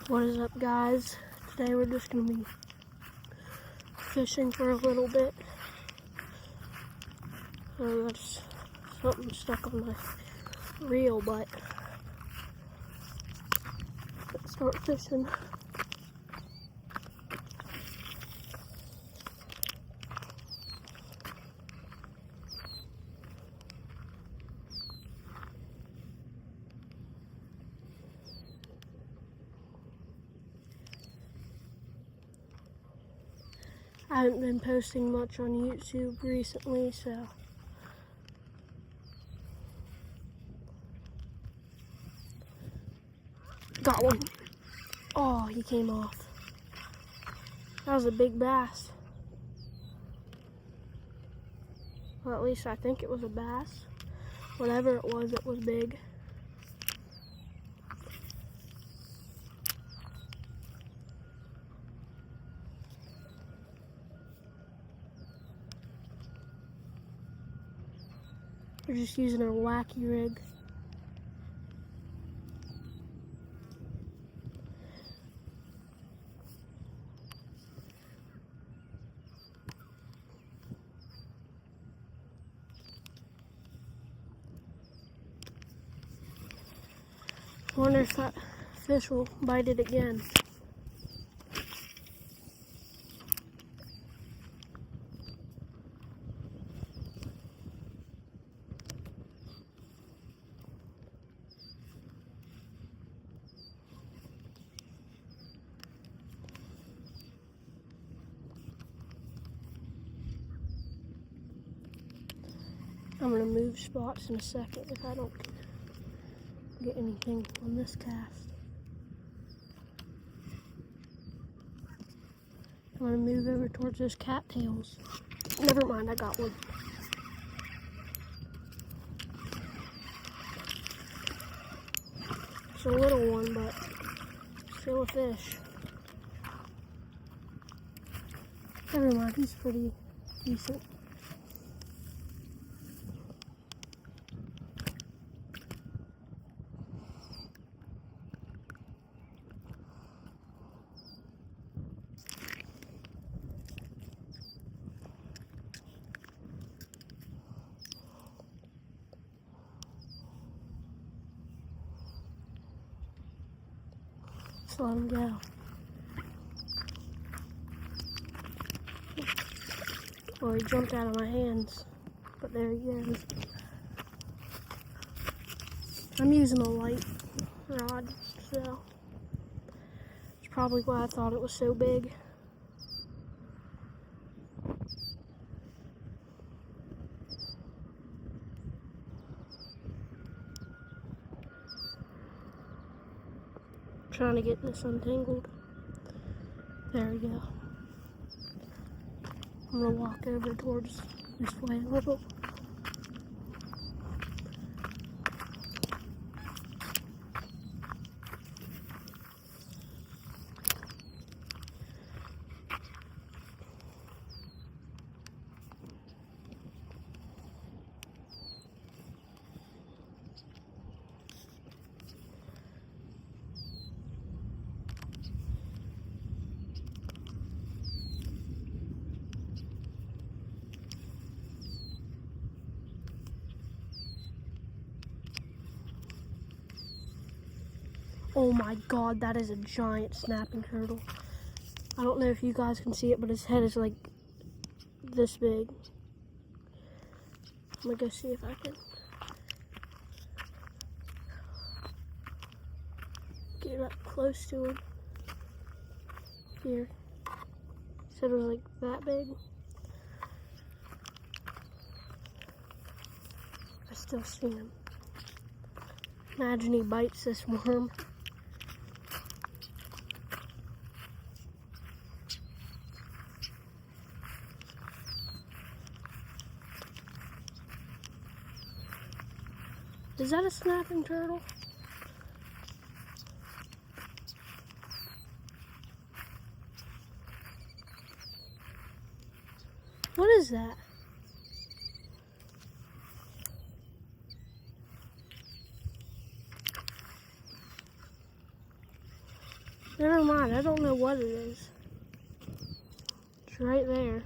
What is up, guys? Today we're just gonna be fishing for a little bit. There's something stuck on my reel, but let's start fishing. I haven't been posting much on YouTube recently, so got one. Oh, he came off. That was a big bass. Well, at least I think it was a bass. Whatever it was big. We're just using our wacky rig. I wonder if that fish will bite it again. I'm gonna move spots in a second if I don't get anything on this cast. I'm gonna move over towards those cattails. Never mind, I got one. It's a little one, but still a fish. Never mind, he's pretty decent. Just let him go. Well, he jumped out of my hands, but there he is. I'm using a light rod, so that's probably why I thought it was so big. Trying to get this untangled. There we go. I'm gonna walk over towards this way a little. Oh my god, that is a giant snapping turtle. I don't know if you guys can see it, but his head is like this big. I'm gonna go see if I can get up close to him. Here. Said it was like that big. I still see him. Imagine he bites this worm. Is that a snapping turtle? What is that? Never mind, I don't know what it is. It's right there.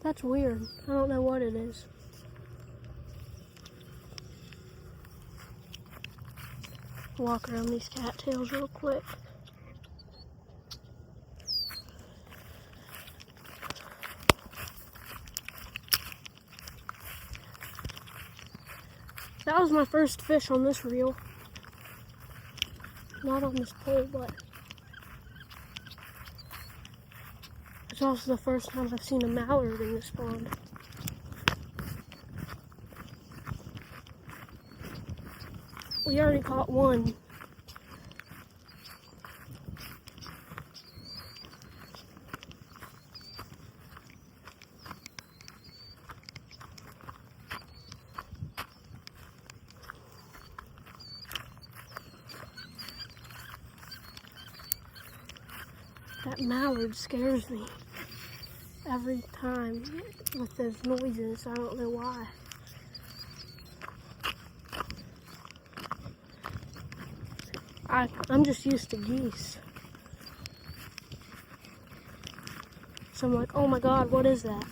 That's weird. I don't know what it is. Walk around these cattails real quick. That was my first fish on this reel. Not on this pole, but it's also the first time I've seen a mallard in this pond. We already caught one. That mallard scares me every time with those noises. I don't know why. I'm just used to geese. So I'm like, oh my God, what is that?